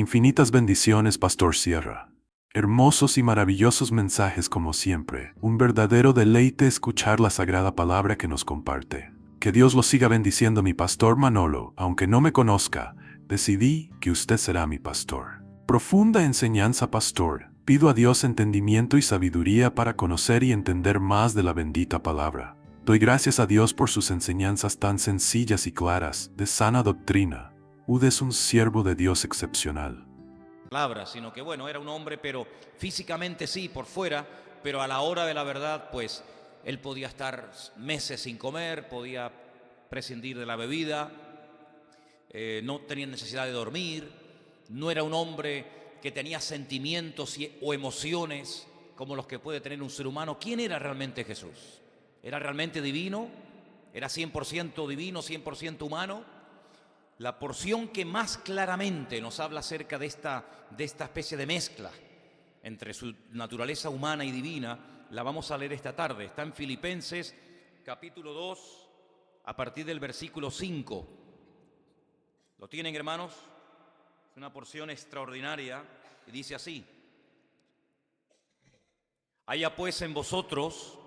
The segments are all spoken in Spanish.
Infinitas bendiciones, Pastor Sierra. Hermosos y maravillosos mensajes como siempre. Un verdadero deleite escuchar la sagrada palabra que nos comparte. Que Dios lo siga bendiciendo, mi Pastor Manolo. Aunque no me conozca, decidí que usted será mi pastor. Profunda enseñanza, Pastor. Pido a Dios entendimiento y sabiduría para conocer y entender más de la bendita palabra. Doy gracias a Dios por sus enseñanzas tan sencillas y claras, de sana doctrina. Ud es un siervo de Dios excepcional. Palabras, sino que bueno, era un hombre, pero físicamente sí, por fuera, pero a la hora de la verdad, pues él podía estar meses sin comer, podía prescindir de la bebida, no tenía necesidad de dormir, no era un hombre que tenía sentimientos o emociones como los que puede tener un ser humano. ¿Quién era realmente Jesús? ¿Era realmente divino? ¿Era 100% divino, 100% humano? La porción que más claramente nos habla acerca de esta especie de mezcla entre su naturaleza humana y divina, la vamos a leer esta tarde. Está en Filipenses capítulo 2, a partir del versículo 5. ¿Lo tienen, hermanos? Es una porción extraordinaria y dice así: haya pues en vosotros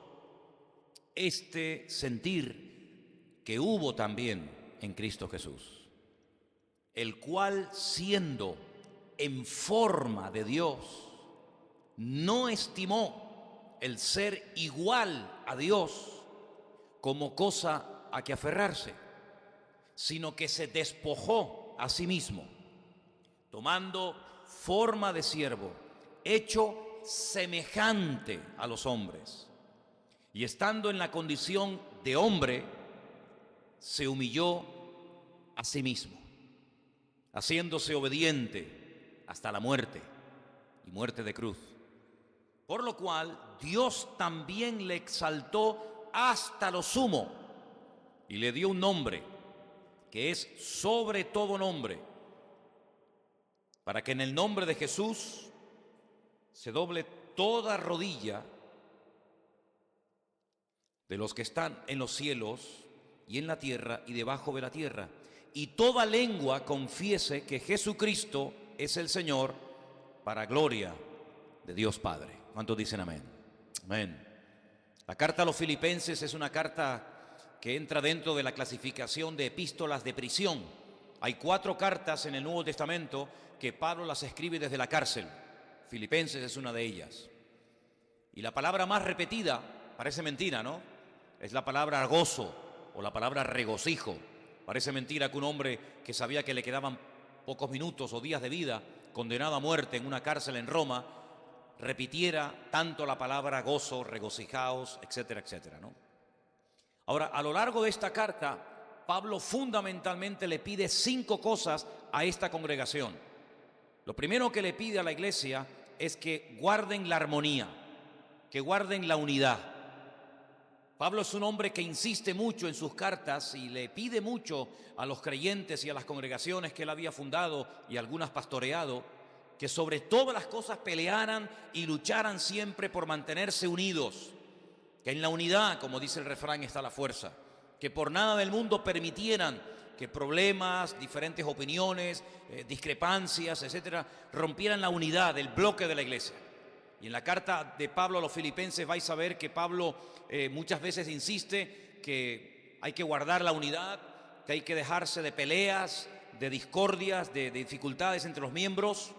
este sentir que hubo también en Cristo Jesús, el cual, siendo en forma de Dios, no estimó el ser igual a Dios como cosa a que aferrarse, sino que se despojó a sí mismo, tomando forma de siervo, hecho semejante a los hombres, y estando en la condición de hombre, se humilló a sí mismo, haciéndose obediente hasta la muerte y muerte de cruz. Por lo cual Dios también le exaltó hasta lo sumo y le dio un nombre que es sobre todo nombre, para que en el nombre de Jesús se doble toda rodilla de los que están en los cielos y en la tierra y debajo de la tierra, y toda lengua confiese que Jesucristo es el Señor, para gloria de Dios Padre. ¿Cuántos dicen amén? Amén. La carta a los Filipenses es una carta que entra dentro de la clasificación de epístolas de prisión. Hay 4 cartas en el Nuevo Testamento que Pablo las escribe desde la cárcel. Filipenses es una de ellas. Y la palabra más repetida, parece mentira, ¿no?, es la palabra gozo o la palabra regocijo. Parece mentira que un hombre que sabía que le quedaban pocos minutos o días de vida, condenado a muerte en una cárcel en Roma, repitiera tanto la palabra gozo, regocijaos, etcétera, etcétera, ¿no? Ahora, a lo largo de esta carta, Pablo fundamentalmente le pide 5 cosas a esta congregación. Lo primero que le pide a la iglesia es que guarden la armonía, que guarden la unidad. Pablo es un hombre que insiste mucho en sus cartas y le pide mucho a los creyentes y a las congregaciones que él había fundado y algunas pastoreado, que sobre todas las cosas pelearan y lucharan siempre por mantenerse unidos, que en la unidad, como dice el refrán, está la fuerza, que por nada del mundo permitieran que problemas, diferentes opiniones, discrepancias, etcétera, rompieran la unidad del bloque de la iglesia. Y en la carta de Pablo a los Filipenses vais a ver que Pablo muchas veces insiste que hay que guardar la unidad, que hay que dejarse de peleas, de discordias, de dificultades entre los miembros.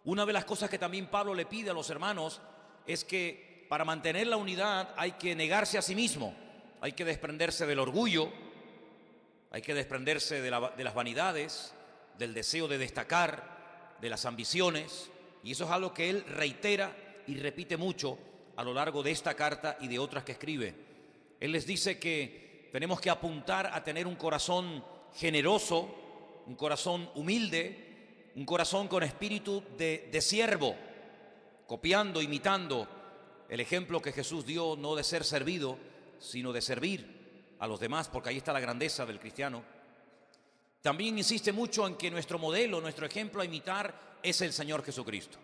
Una de las cosas que también Pablo le pide a los hermanos es que para mantener la unidad hay que negarse a sí mismo, hay que desprenderse del orgullo, hay que desprenderse de las vanidades, del deseo de destacar, de las ambiciones. Y eso es algo que él reitera y repite mucho a lo largo de esta carta y de otras que escribe. Él les dice que tenemos que apuntar a tener un corazón generoso, un corazón humilde, un corazón con espíritu de siervo, copiando, imitando el ejemplo que Jesús dio, no de ser servido, sino de servir a los demás, porque ahí está la grandeza del cristiano. También insiste mucho en que nuestro modelo, nuestro ejemplo a imitar es el Señor Jesucristo.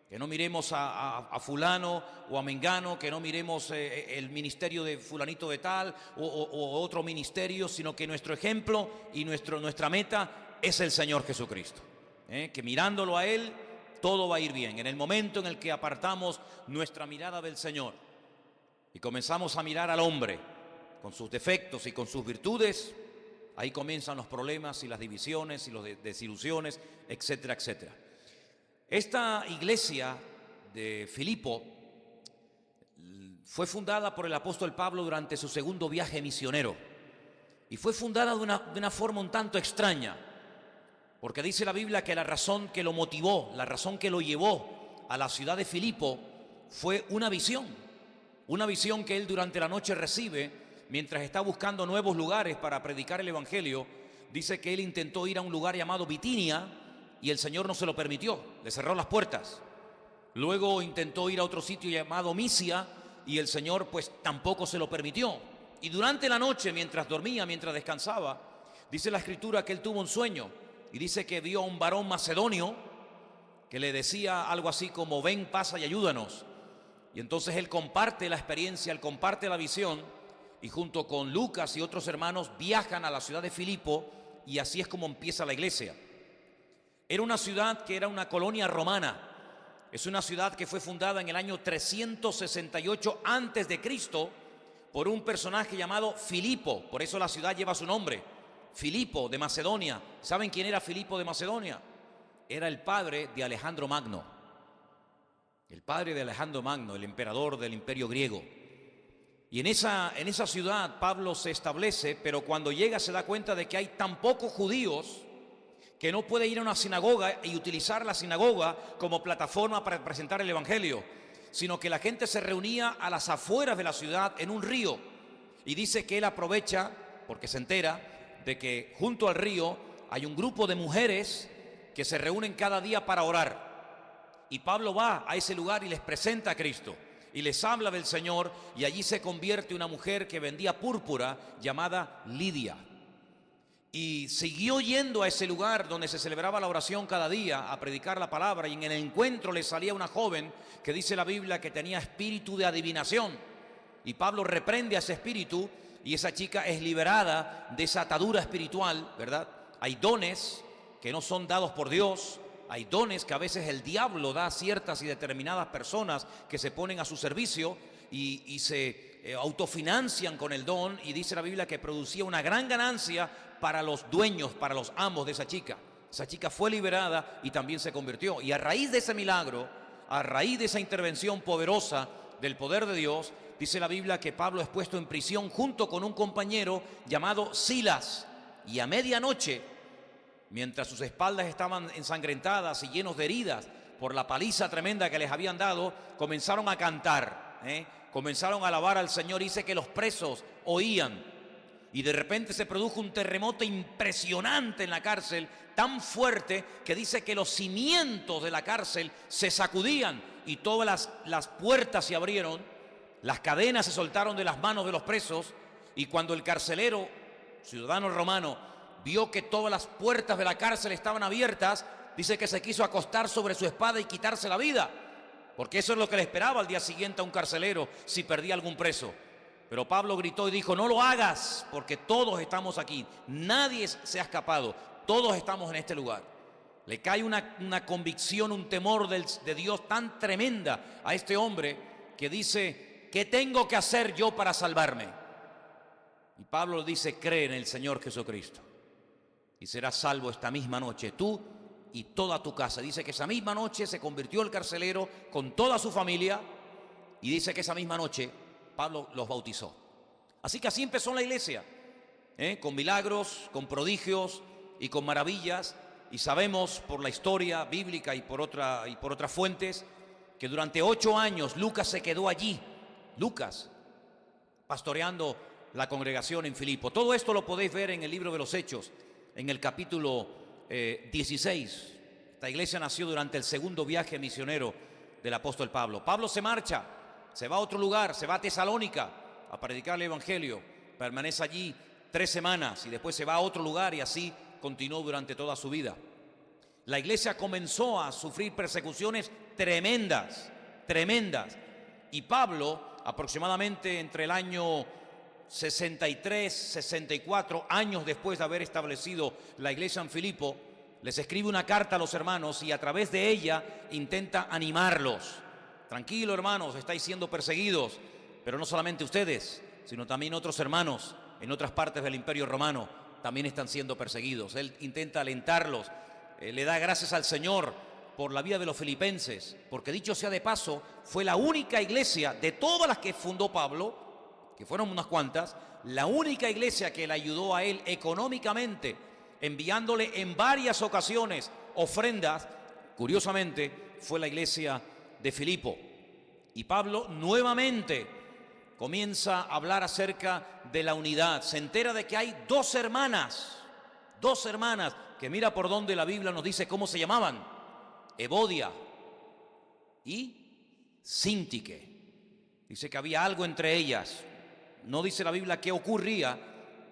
Que no miremos a fulano o a mengano, que no miremos el ministerio de fulanito de tal o otro ministerio, sino que nuestro ejemplo y nuestra meta es el Señor Jesucristo. que mirándolo a Él, todo va a ir bien. En el momento en el que apartamos nuestra mirada del Señor y comenzamos a mirar al hombre con sus defectos y con sus virtudes, ahí comienzan los problemas y las divisiones y las desilusiones, etcétera, etcétera. Esta iglesia de Filipo fue fundada por el apóstol Pablo durante su segundo viaje misionero. Y fue fundada de una forma un tanto extraña, porque dice la Biblia que la razón que lo motivó, la razón que lo llevó a la ciudad de Filipo fue una visión que él durante la noche recibe mientras está buscando nuevos lugares para predicar el evangelio. Dice que él intentó ir a un lugar llamado Bitinia y el Señor no se lo permitió, le cerró las puertas. Luego intentó ir a otro sitio llamado Misia y el Señor pues tampoco se lo permitió. Y durante la noche, mientras dormía, mientras descansaba, dice la Escritura que él tuvo un sueño y dice que vio a un varón macedonio que le decía algo así como: ven, pasa y ayúdanos. Y entonces él comparte la experiencia, él comparte la visión, y junto con Lucas y otros hermanos viajan a la ciudad de Filipo, y así es como empieza la iglesia. Era una ciudad que era una colonia romana. Es una ciudad que fue fundada en el año 368 antes de Cristo por un personaje llamado Filipo. Por eso la ciudad lleva su nombre, Filipo de Macedonia. ¿Saben quién era Filipo de Macedonia? Era el padre de Alejandro Magno. El padre de Alejandro Magno, el emperador del imperio griego. Y en esa ciudad Pablo se establece, pero cuando llega se da cuenta de que hay tan pocos judíos que no puede ir a una sinagoga y utilizar la sinagoga como plataforma para presentar el evangelio, sino que la gente se reunía a las afueras de la ciudad en un río. Y dice que él aprovecha, porque se entera de que junto al río hay un grupo de mujeres que se reúnen cada día para orar. Y Pablo va a ese lugar y les presenta a Cristo y les habla del Señor, y allí se convierte una mujer que vendía púrpura llamada Lidia. Y siguió yendo a ese lugar donde se celebraba la oración cada día a predicar la palabra, y en el encuentro le salía una joven que dice la Biblia que tenía espíritu de adivinación, y Pablo reprende a ese espíritu y esa chica es liberada de esa atadura espiritual, ¿verdad? Hay dones que no son dados por Dios, hay dones que a veces el diablo da a ciertas y determinadas personas que se ponen a su servicio y se autofinancian con el don, y dice la Biblia que producía una gran ganancia para los dueños, para los amos de esa chica. Esa chica fue liberada y también se convirtió, y a raíz de ese milagro, a raíz de esa intervención poderosa del poder de Dios, dice la Biblia que Pablo es puesto en prisión junto con un compañero llamado Silas, y a medianoche, mientras sus espaldas estaban ensangrentadas y llenos de heridas por la paliza tremenda que les habían dado, comenzaron a cantar, comenzaron a alabar al Señor. Dice que los presos oían, y de repente se produjo un terremoto impresionante en la cárcel, tan fuerte que dice que los cimientos de la cárcel se sacudían y todas las puertas se abrieron, las cadenas se soltaron de las manos de los presos, y cuando el carcelero, ciudadano romano, vio que todas las puertas de la cárcel estaban abiertas, dice que se quiso acostar sobre su espada y quitarse la vida, porque eso es lo que le esperaba al día siguiente a un carcelero si perdía algún preso. Pero Pablo gritó y dijo: no lo hagas, porque todos estamos aquí, nadie se ha escapado, todos estamos en este lugar. Le cae una convicción, un temor de Dios tan tremenda a este hombre, que dice: ¿qué tengo que hacer yo para salvarme? Y Pablo dice: cree en el Señor Jesucristo y serás salvo esta misma noche, tú y toda tu casa. Dice que esa misma noche se convirtió el carcelero con toda su familia, y dice que esa misma noche Pablo los bautizó. Así que así empezó la iglesia, con milagros, con prodigios y con maravillas. Y sabemos por la historia bíblica y por otras fuentes que durante 8 años Lucas se quedó allí, Lucas, pastoreando la congregación en Filipo. Todo esto lo podéis ver en el libro de los Hechos, en el capítulo 16. Esta iglesia nació durante el segundo viaje misionero del apóstol Pablo. Pablo se marcha, se va a otro lugar, se va a Tesalónica a predicar el evangelio, permanece allí 3 semanas y después se va a otro lugar, y así continuó durante toda su vida. La iglesia comenzó a sufrir persecuciones tremendas, y Pablo, aproximadamente entre el año 63, 64 años después de haber establecido la iglesia en Filipo, Les escribe una carta a los hermanos y a través de ella intenta animarlos. Tranquilo, hermanos, estáis siendo perseguidos, pero no solamente ustedes, sino también otros hermanos en otras partes del Imperio Romano también están siendo perseguidos. Él intenta alentarlos, le da gracias al Señor por la vida de los filipenses, porque dicho sea de paso, fue la única iglesia de todas las que fundó Pablo, que fueron unas cuantas, la única iglesia que le ayudó a él económicamente, enviándole en varias ocasiones ofrendas, curiosamente, fue la iglesia de Filipo. Y Pablo nuevamente comienza a hablar acerca de la unidad. Se entera de que hay dos hermanas, que mira por donde la Biblia nos dice cómo se llamaban: Evodia y Síntique. Dice que había algo entre ellas. No dice la Biblia qué ocurría,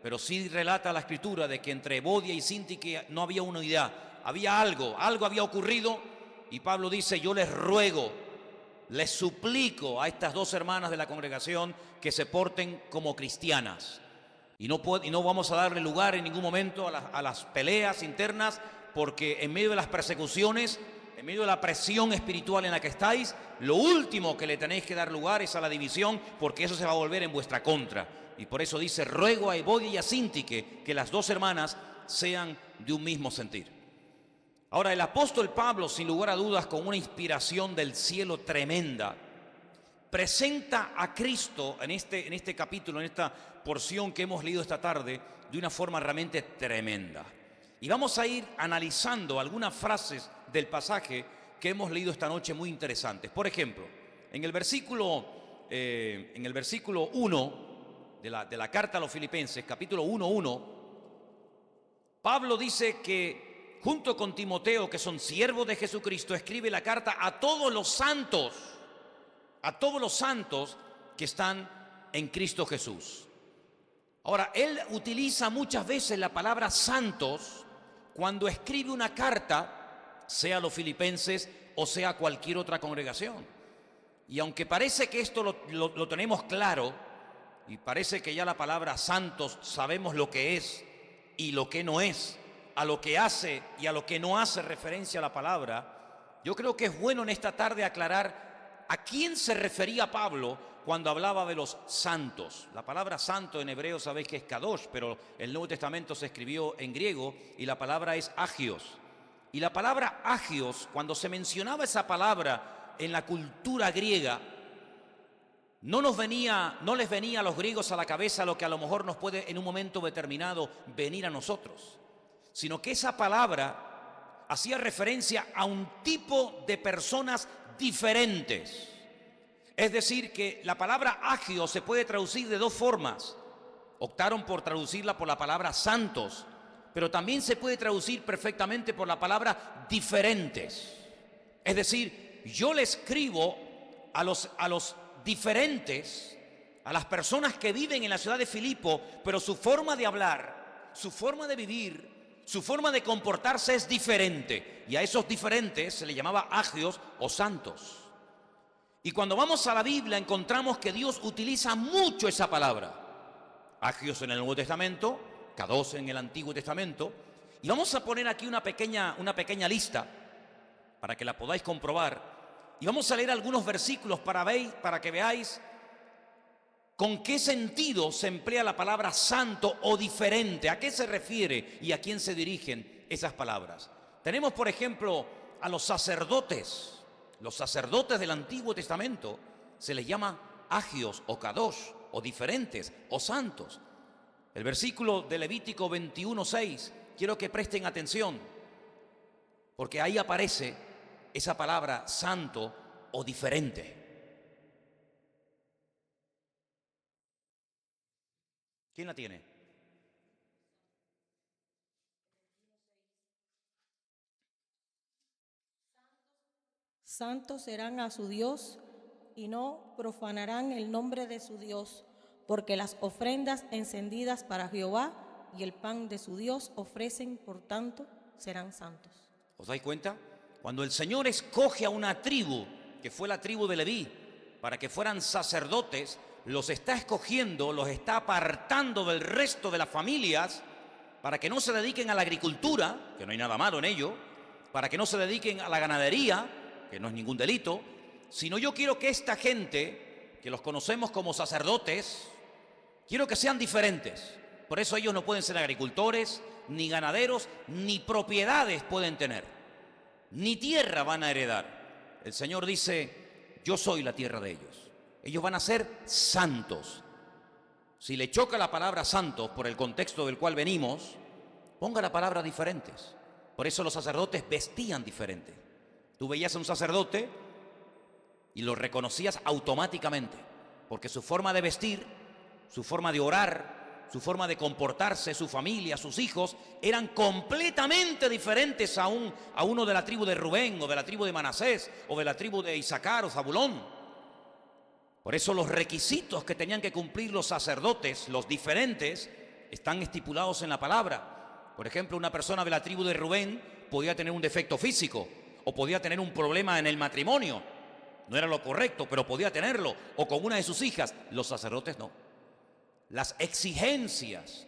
pero sí relata la Escritura de que entre Evodia y Síntique no había unidad. Había algo había ocurrido, y Pablo dice: yo les ruego, les suplico a estas dos hermanas de la congregación que se porten como cristianas. Y no vamos a darle lugar en ningún momento a las peleas internas, porque en medio de las persecuciones, en medio de la presión espiritual en la que estáis, lo último que le tenéis que dar lugar es a la división, porque eso se va a volver en vuestra contra. Y por eso dice: ruego a Evodia y a Síntique que las dos hermanas sean de un mismo sentir. Ahora, el apóstol Pablo, sin lugar a dudas, con una inspiración del cielo tremenda, presenta a Cristo en este capítulo, en esta porción que hemos leído esta tarde, de una forma realmente tremenda. Y vamos a ir analizando algunas frases del pasaje que hemos leído esta noche muy interesantes. Por ejemplo, en el versículo 1 de la carta a los Filipenses, capítulo 1:1, Pablo dice que junto con Timoteo, que son siervos de Jesucristo, escribe la carta a todos los santos que están en Cristo Jesús. Ahora, él utiliza muchas veces la palabra santos cuando escribe una carta, sea a los filipenses o sea a cualquier otra congregación. Y aunque parece que esto lo tenemos claro, y parece que ya la palabra santos sabemos lo que es y lo que no es, a lo que hace y a lo que no hace referencia a la palabra, yo creo que es bueno en esta tarde aclarar a quién se refería Pablo cuando hablaba de los santos. La palabra santo en hebreo sabéis que es kadosh, pero el Nuevo Testamento se escribió en griego y la palabra es agios. Y la palabra agios, cuando se mencionaba esa palabra en la cultura griega, no les venía a los griegos a la cabeza lo que a lo mejor nos puede en un momento determinado venir a nosotros, sino que esa palabra hacía referencia a un tipo de personas diferentes. Es decir, que la palabra agio se puede traducir de dos formas. Optaron por traducirla por la palabra santos, pero también se puede traducir perfectamente por la palabra diferentes. Es decir, yo le escribo a los diferentes, a las personas que viven en la ciudad de Filipo, pero su forma de hablar, su forma de vivir, su forma de comportarse es diferente. Y a esos diferentes se le llamaba agios o santos. Y cuando vamos a la Biblia encontramos que Dios utiliza mucho esa palabra. Agios en el Nuevo Testamento, kadosh en el Antiguo Testamento. Y vamos a poner aquí una pequeña lista para que la podáis comprobar. Y vamos a leer algunos versículos para que veáis con qué sentido se emplea la palabra santo o diferente, a qué se refiere y a quién se dirigen esas palabras. Tenemos, por ejemplo, a los sacerdotes. Los sacerdotes del Antiguo Testamento se les llama agios o kadosh o diferentes o santos. El versículo de Levítico 21:6, quiero que presten atención, porque ahí aparece esa palabra santo o diferente. ¿Quién la tiene? Santos serán a su Dios y no profanarán el nombre de su Dios, porque las ofrendas encendidas para Jehová y el pan de su Dios ofrecen, por tanto, serán santos. ¿Os dais cuenta? Cuando el Señor escoge a una tribu, que fue la tribu de Leví, para que fueran sacerdotes, los está escogiendo, los está apartando del resto de las familias para que no se dediquen a la agricultura, que no hay nada malo en ello, para que no se dediquen a la ganadería, que no es ningún delito, sino yo quiero que esta gente, que los conocemos como sacerdotes, quiero que sean diferentes. Por eso ellos no pueden ser agricultores, ni ganaderos, ni propiedades pueden tener, ni tierra van a heredar. El Señor dice, yo soy la tierra de ellos. Ellos van a ser santos. Si le choca la palabra santos por el contexto del cual venimos, ponga la palabra diferentes. Por eso los sacerdotes vestían diferente. Tú veías a un sacerdote y lo reconocías automáticamente, porque su forma de vestir, su forma de orar, su forma de comportarse, su familia, sus hijos, eran completamente diferentes a uno de la tribu de Rubén, o de la tribu de Manasés, o de la tribu de Isaacar o Zabulón. Por eso los requisitos que tenían que cumplir los sacerdotes, los diferentes, están estipulados en la palabra. Por ejemplo, una persona de la tribu de Rubén podía tener un defecto físico, o podía tener un problema en el matrimonio. No era lo correcto, pero podía tenerlo, o con una de sus hijas. Los sacerdotes no. Las exigencias,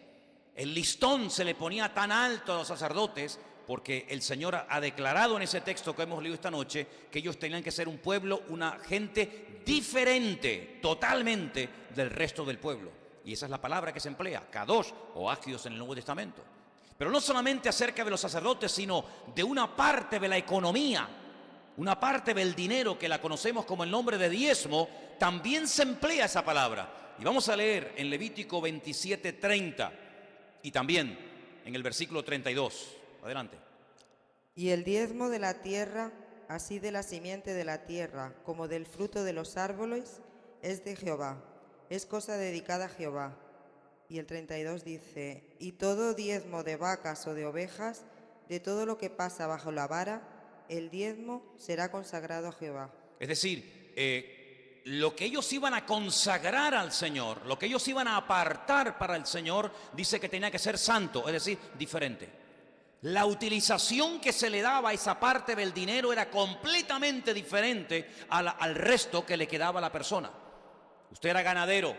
el listón se le ponía tan alto a los sacerdotes, porque el Señor ha declarado en ese texto que hemos leído esta noche que ellos tenían que ser un pueblo, una gente diferente totalmente del resto del pueblo. Y esa es la palabra que se emplea, kadosh o agios en el Nuevo Testamento. Pero no solamente acerca de los sacerdotes, sino de una parte de la economía, una parte del dinero que la conocemos como el nombre de diezmo, también se emplea esa palabra. Y vamos a leer en Levítico 27:30 y también en el versículo 32. Adelante. Y el diezmo de la tierra, así de la simiente de la tierra como del fruto de los árboles, es de Jehová, es cosa dedicada a Jehová. Y el 32 dice, y todo diezmo de vacas o de ovejas, de todo lo que pasa bajo la vara, el diezmo será consagrado a Jehová. Es decir, lo que ellos iban a consagrar al Señor, lo que ellos iban a apartar para el Señor, dice que tenía que ser santo, es decir, diferente. La utilización que se le daba a esa parte del dinero era completamente diferente al resto que le quedaba a la persona. Usted era ganadero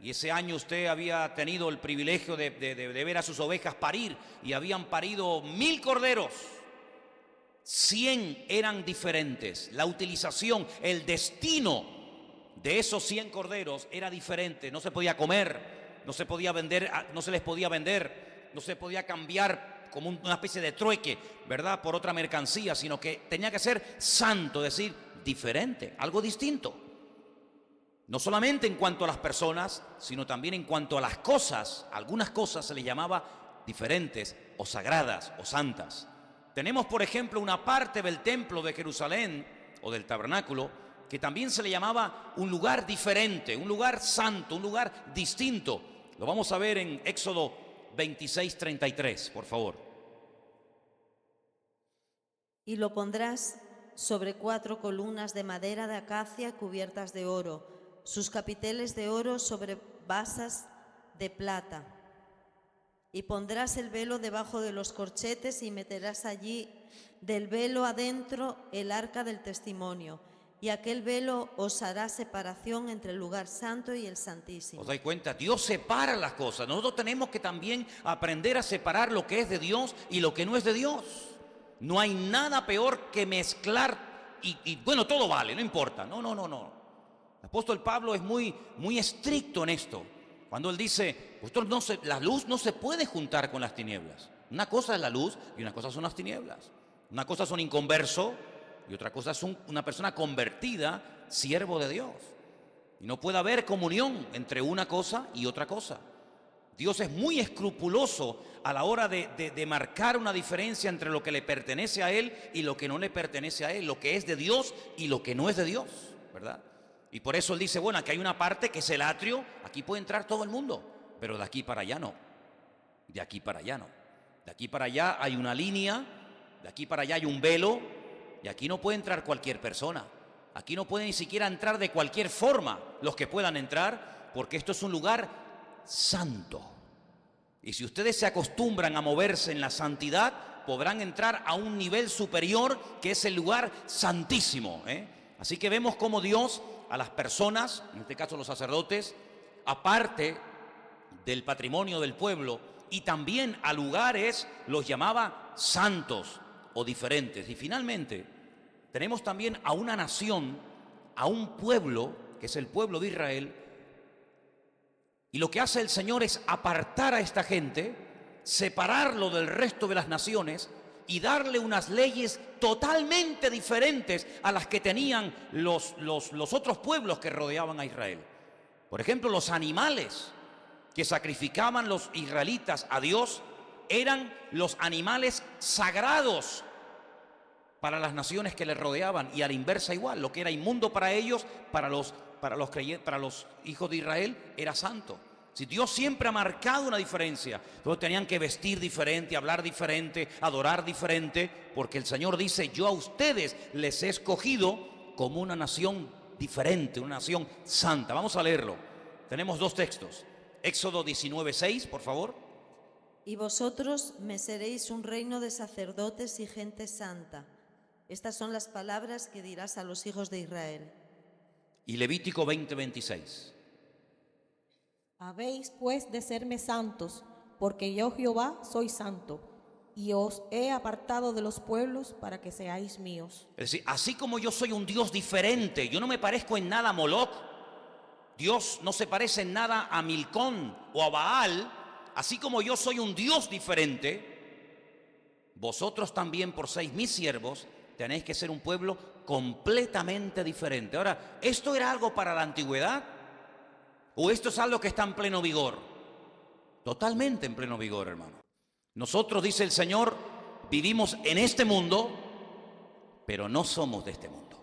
y ese año usted había tenido el privilegio de ver a sus ovejas parir y habían parido 1000 corderos. 100 eran diferentes. La utilización, el destino de esos 100 corderos era diferente. No se podía comer, no se podía vender, no se les podía vender, no se podía cambiar como una especie de trueque, ¿verdad?, por otra mercancía, sino que tenía que ser santo, es decir, diferente, algo distinto. No solamente en cuanto a las personas, sino también en cuanto a las cosas. Algunas cosas se les llamaba diferentes o sagradas o santas. Tenemos, por ejemplo, una parte del templo de Jerusalén o del tabernáculo que también se le llamaba un lugar diferente, un lugar santo, un lugar distinto. Lo vamos a ver en Éxodo 26:33, por favor. Y lo pondrás sobre 4 columnas de madera de acacia cubiertas de oro, sus capiteles de oro sobre basas de plata. Y pondrás el velo debajo de los corchetes y meterás allí del velo adentro el arca del testimonio. Y aquel velo os hará separación entre el lugar santo y el santísimo. ¿Os dais cuenta? Dios separa las cosas. Nosotros tenemos que también aprender a separar lo que es de Dios y lo que no es de Dios. No hay nada peor que mezclar y bueno, todo vale, no importa. No. El apóstol Pablo es muy estricto en esto. Cuando él dice, la luz no se puede juntar con las tinieblas. Una cosa es la luz y una cosa son las tinieblas. Una cosa es un inconverso y otra cosa es una persona convertida, siervo de Dios. Y no puede haber comunión entre una cosa y otra cosa. Dios es muy escrupuloso a la hora de marcar una diferencia entre lo que le pertenece a Él y lo que no le pertenece a Él, lo que es de Dios y lo que no es de Dios, ¿verdad? Y por eso Él dice, bueno, aquí hay una parte que es el atrio, aquí puede entrar todo el mundo, pero de aquí para allá no, de aquí para allá no. De aquí para allá hay una línea, de aquí para allá hay un velo, y aquí no puede entrar cualquier persona. Aquí no puede ni siquiera entrar de cualquier forma los que puedan entrar, porque esto es un lugar santo. Y si ustedes se acostumbran a moverse en la santidad, podrán entrar a un nivel superior que es el lugar santísimo, Así que vemos cómo Dios a las personas, en este caso los sacerdotes, aparte del patrimonio del pueblo, y también a lugares los llamaba santos o diferentes. Y finalmente tenemos también a una nación, a un pueblo, que es el pueblo de Israel, y lo que hace el Señor es apartar a esta gente, separarlo del resto de las naciones y darle unas leyes totalmente diferentes a las que tenían los otros pueblos que rodeaban a Israel. Por ejemplo, los animales que sacrificaban los israelitas a Dios eran los animales sagrados para las naciones que les rodeaban, y a la inversa igual, lo que era inmundo para ellos, para los hijos de Israel, era santo. Si Dios siempre ha marcado una diferencia, todos tenían que vestir diferente, hablar diferente, adorar diferente, porque el Señor dice: yo a ustedes les he escogido como una nación diferente, una nación santa. Vamos a leerlo. Tenemos dos textos. Éxodo 19:6, por favor. Y vosotros me seréis un reino de sacerdotes y gente santa. Estas son las palabras que dirás a los hijos de Israel. Y Levítico 20:26. Habéis pues de serme santos, porque yo Jehová soy santo, y os he apartado de los pueblos para que seáis míos. Es decir, así como yo soy un Dios diferente, yo no me parezco en nada a Moloc, Dios no se parece en nada a Milcón o a Baal, así como yo soy un Dios diferente, vosotros también, por seis mis siervos, tenéis que ser un pueblo completamente diferente. Ahora, ¿esto era algo para la antigüedad? ¿O esto es algo que está en pleno vigor? Totalmente en pleno vigor, hermano. Nosotros, dice el Señor, vivimos en este mundo, pero no somos de este mundo.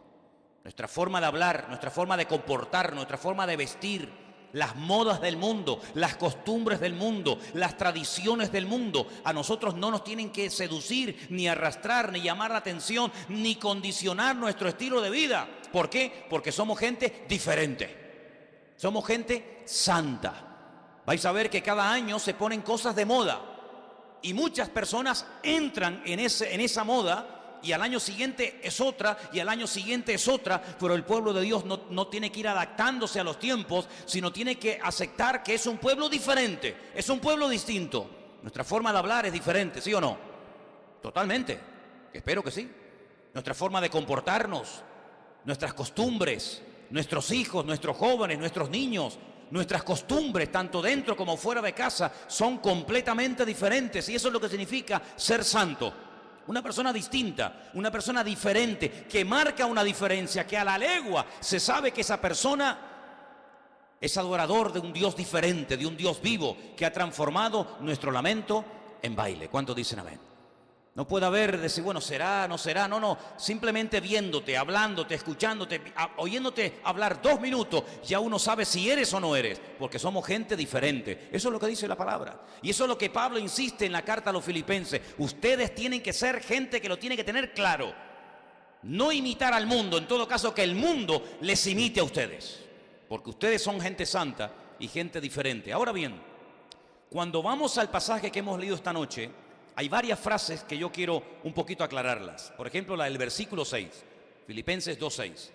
Nuestra forma de hablar, nuestra forma de comportar, nuestra forma de vestir, las modas del mundo, las costumbres del mundo, las tradiciones del mundo, a nosotros no nos tienen que seducir, ni arrastrar, ni llamar la atención, ni condicionar nuestro estilo de vida. ¿Por qué? Porque somos gente diferente. Somos gente santa. Vais a ver que cada año se ponen cosas de moda y muchas personas entran en esa moda, y al año siguiente es otra, y al año siguiente es otra, pero el pueblo de Dios no tiene que ir adaptándose a los tiempos, sino tiene que aceptar que es un pueblo diferente, es un pueblo distinto. Nuestra forma de hablar es diferente, ¿sí o no? Totalmente, espero que sí. Nuestra forma de comportarnos, nuestras costumbres, nuestros hijos, nuestros jóvenes, nuestros niños, nuestras costumbres, tanto dentro como fuera de casa, son completamente diferentes, y eso es lo que significa ser santo. Una persona distinta, una persona diferente, que marca una diferencia, que a la legua se sabe que esa persona es adorador de un Dios diferente, de un Dios vivo, que ha transformado nuestro lamento en baile. ¿Cuántos dicen amén? No puede haber, decir, bueno, será, no será, no, simplemente viéndote, hablándote, escuchándote, oyéndote hablar 2 minutos, ya uno sabe si eres o no eres, porque somos gente diferente. Eso es lo que dice la palabra, y eso es lo que Pablo insiste en la carta a los Filipenses. Ustedes tienen que ser gente que lo tiene que tener claro, no imitar al mundo, en todo caso que el mundo les imite a ustedes, porque ustedes son gente santa y gente diferente. Ahora bien, cuando vamos al pasaje que hemos leído esta noche, hay varias frases que yo quiero un poquito aclararlas. Por ejemplo, la del versículo 6, Filipenses 2:6.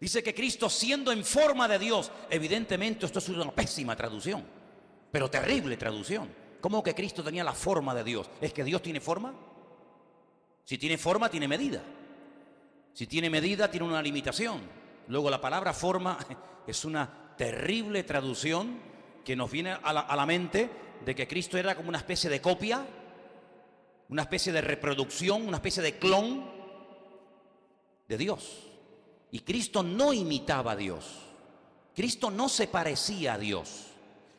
Dice que Cristo, siendo en forma de Dios, evidentemente esto es una pésima traducción, pero terrible traducción. ¿Cómo que Cristo tenía la forma de Dios? ¿Es que Dios tiene forma? Si tiene forma, tiene medida. Si tiene medida, tiene una limitación. Luego la palabra forma es una terrible traducción que nos viene a la mente de que Cristo era como una especie de copia, una especie de reproducción, una especie de clon de Dios. Y Cristo no imitaba a Dios. Cristo no se parecía a Dios.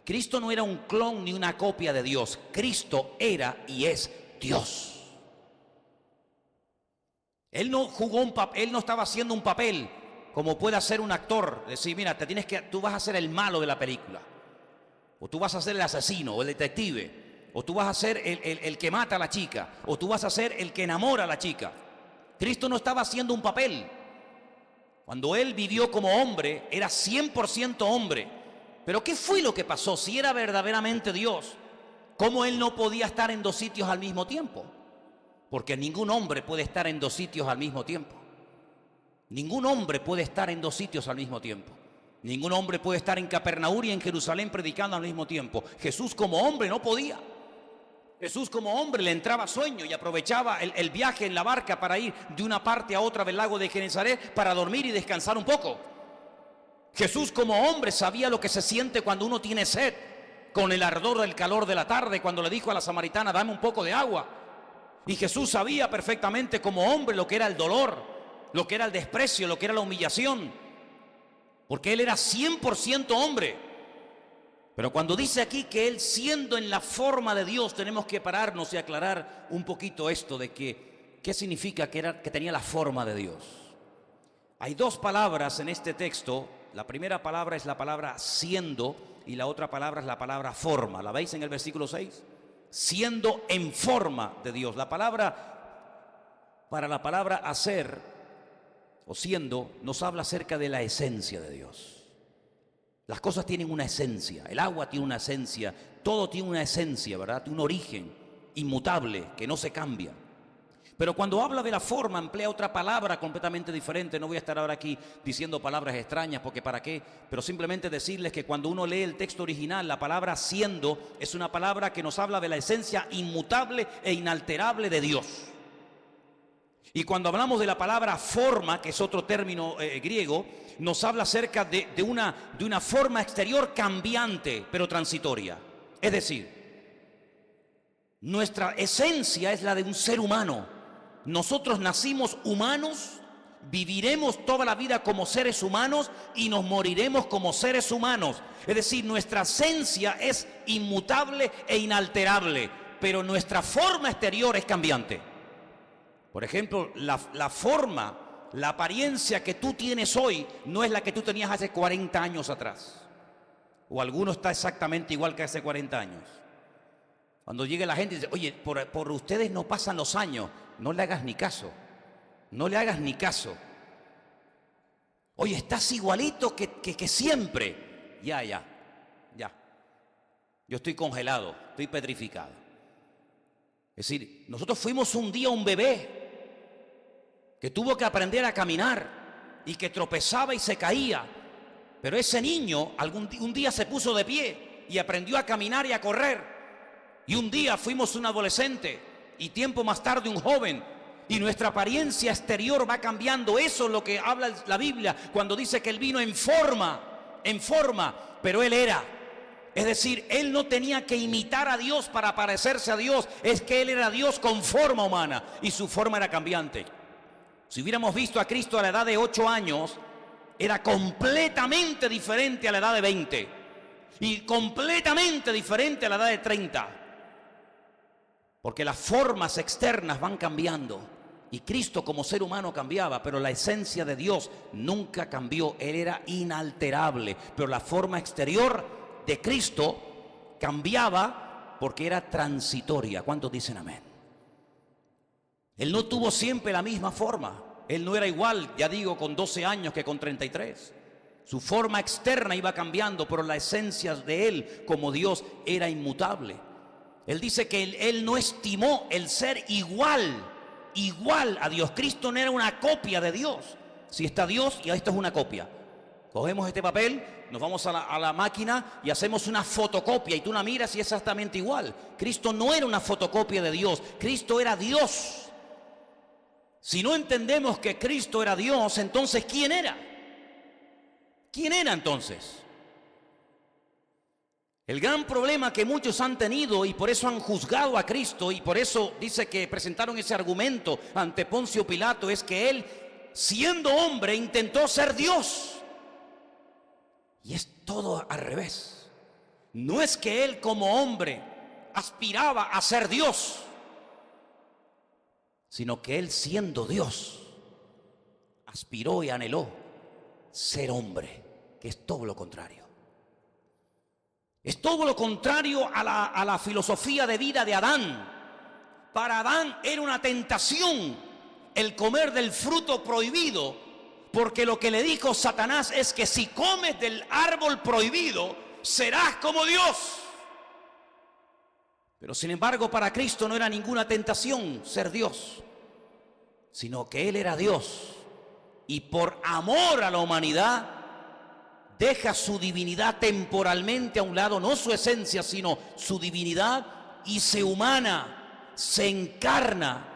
Cristo no era un clon ni una copia de Dios. Cristo era y es Dios. Él no jugó él no estaba haciendo un papel como puede hacer un actor. Decir, mira, tú vas a ser el malo de la película, o tú vas a ser el asesino o el detective, o tú vas a ser el que mata a la chica, o tú vas a ser el que enamora a la chica. Cristo no estaba haciendo un papel. Cuando Él vivió como hombre, era 100% hombre. Pero ¿qué fue lo que pasó? Si era verdaderamente Dios, ¿cómo Él no podía estar en 2 sitios al mismo tiempo? Porque ningún hombre puede estar en 2 sitios al mismo tiempo. Ningún hombre puede estar en 2 sitios al mismo tiempo. Ningún hombre puede estar en Capernaum y en Jerusalén predicando al mismo tiempo. Jesús como hombre no podía. Jesús como hombre le entraba sueño y aprovechaba el viaje en la barca para ir de una parte a otra del lago de Genesaret para dormir y descansar un poco. Jesús como hombre sabía lo que se siente cuando uno tiene sed, con el ardor del calor de la tarde, cuando le dijo a la samaritana, dame un poco de agua. Y Jesús sabía perfectamente como hombre lo que era el dolor, lo que era el desprecio, lo que era la humillación, porque Él era 100% hombre. Pero cuando dice aquí que Él siendo en la forma de Dios, tenemos que pararnos y aclarar un poquito esto de que, ¿qué significa que tenía la forma de Dios? Hay dos palabras en este texto. La primera palabra es la palabra siendo y la otra palabra es la palabra forma. ¿La veis en el versículo 6? Siendo en forma de Dios. La palabra, para la palabra hacer o siendo, nos habla acerca de la esencia de Dios. Las cosas tienen una esencia, el agua tiene una esencia, todo tiene una esencia, ¿verdad? Un origen inmutable que no se cambia. Pero cuando habla de la forma emplea otra palabra completamente diferente. No voy a estar ahora aquí diciendo palabras extrañas porque para qué, pero simplemente decirles que cuando uno lee el texto original, la palabra siendo es una palabra que nos habla de la esencia inmutable e inalterable de Dios. Y cuando hablamos de la palabra forma, que es otro término griego, nos habla acerca de una forma exterior cambiante, pero transitoria. Es decir, nuestra esencia es la de un ser humano. Nosotros nacimos humanos, viviremos toda la vida como seres humanos y nos moriremos como seres humanos. Es decir, nuestra esencia es inmutable e inalterable, pero nuestra forma exterior es cambiante. Por ejemplo, la forma, la apariencia que tú tienes hoy no es la que tú tenías hace 40 años atrás. O alguno está exactamente igual que hace 40 años. Cuando llegue la gente y dice, oye, por ustedes no pasan los años, no le hagas ni caso. No le hagas ni caso. Oye, estás igualito que siempre. Ya. Yo estoy congelado, estoy petrificado. Es decir, nosotros fuimos un día un bebé que tuvo que aprender a caminar y que tropezaba y se caía. Pero ese niño un día se puso de pie y aprendió a caminar y a correr. Y un día fuimos un adolescente y tiempo más tarde un joven. Y nuestra apariencia exterior va cambiando. Eso es lo que habla la Biblia cuando dice que Él vino en forma, pero Él era. Es decir, Él no tenía que imitar a Dios para parecerse a Dios. Es que Él era Dios con forma humana y su forma era cambiante. Si hubiéramos visto a Cristo a la edad de 8 años, era completamente diferente a la edad de 20 y completamente diferente a la edad de 30. Porque las formas externas van cambiando y Cristo como ser humano cambiaba, pero la esencia de Dios nunca cambió. Él era inalterable, pero la forma exterior de Cristo cambiaba porque era transitoria. ¿Cuántos dicen amén? Él no tuvo siempre la misma forma. Él no era igual, ya digo, con 12 años que con 33. Su forma externa iba cambiando, pero la esencia de Él como Dios era inmutable. Él dice que él no estimó el ser igual a Dios. Cristo no era una copia de Dios. Si está Dios y esto es una copia. Cogemos este papel, nos vamos a la máquina y hacemos una fotocopia y tú la miras y es exactamente igual. Cristo no era una fotocopia de Dios, Cristo era Dios. Si no entendemos que Cristo era Dios, entonces ¿quién era? ¿Quién era entonces? El gran problema que muchos han tenido y por eso han juzgado a Cristo y por eso dice que presentaron ese argumento ante Poncio Pilato es que Él, siendo hombre, intentó ser Dios. Y es todo al revés. No es que Él como hombre aspiraba a ser Dios, sino que Él siendo Dios aspiró y anheló ser hombre, que es todo lo contrario. Es todo lo contrario a la filosofía de vida de Adán. Para Adán era una tentación el comer del fruto prohibido, porque lo que le dijo Satanás es que si comes del árbol prohibido, serás como Dios. Pero sin embargo, para Cristo no era ninguna tentación ser Dios, sino que Él era Dios. Y por amor a la humanidad, deja su divinidad temporalmente a un lado, no su esencia, sino su divinidad, y se humana, se encarna.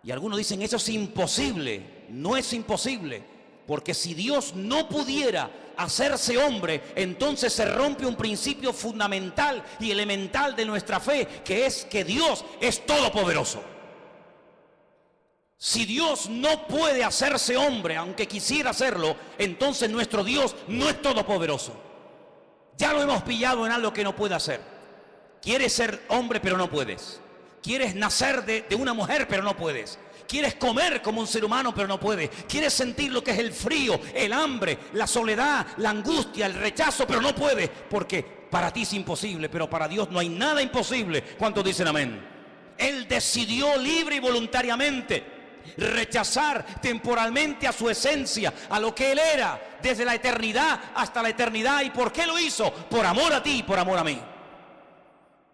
Y algunos dicen, eso es imposible. No es imposible, porque si Dios no pudiera hacerse hombre, entonces se rompe un principio fundamental y elemental de nuestra fe, que es que Dios es todopoderoso. Si Dios no puede hacerse hombre, aunque quisiera hacerlo, entonces nuestro Dios no es todopoderoso. Ya lo hemos pillado en algo que no puede hacer. Quieres ser hombre, pero no puedes. Quieres nacer de una mujer, pero no puedes. Quieres comer como un ser humano, pero no puedes. Quieres sentir lo que es el frío, el hambre, la soledad, la angustia, el rechazo, pero no puedes, porque para ti es imposible, pero para Dios no hay nada imposible. ¿Cuántos dicen amén? Él decidió libre y voluntariamente rechazar temporalmente a su esencia, a lo que Él era, desde la eternidad hasta la eternidad. ¿Y por qué lo hizo? Por amor a ti y por amor a mí.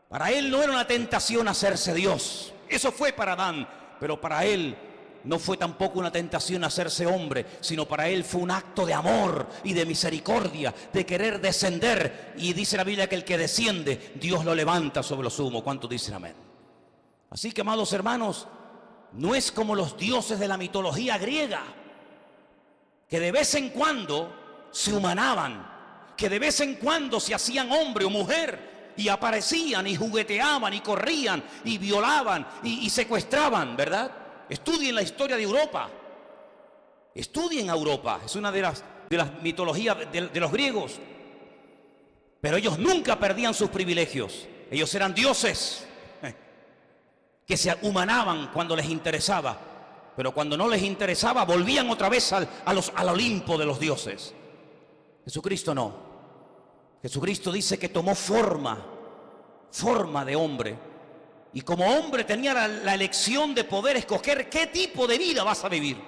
Para Él no era una tentación hacerse Dios. Eso fue para Adán, pero para Él no fue tampoco una tentación hacerse hombre, sino para Él fue un acto de amor y de misericordia, de querer descender. Y dice la Biblia que el que desciende, Dios lo levanta sobre lo sumo. ¿Cuántos dicen amén? Así que, amados hermanos, no es como los dioses de la mitología griega, que de vez en cuando se humanaban, que de vez en cuando se hacían hombre o mujer y aparecían y jugueteaban y corrían y violaban y secuestraban, ¿verdad? Estudien la historia de Europa. Estudien a Europa. Es una de las mitologías de los griegos. Pero ellos nunca perdían sus privilegios. Ellos eran dioses que se humanaban cuando les interesaba, pero cuando no les interesaba volvían otra vez al Olimpo de los dioses. Jesucristo no. Jesucristo dice que tomó forma de hombre, y como hombre tenía la elección de poder escoger qué tipo de vida vas a vivir.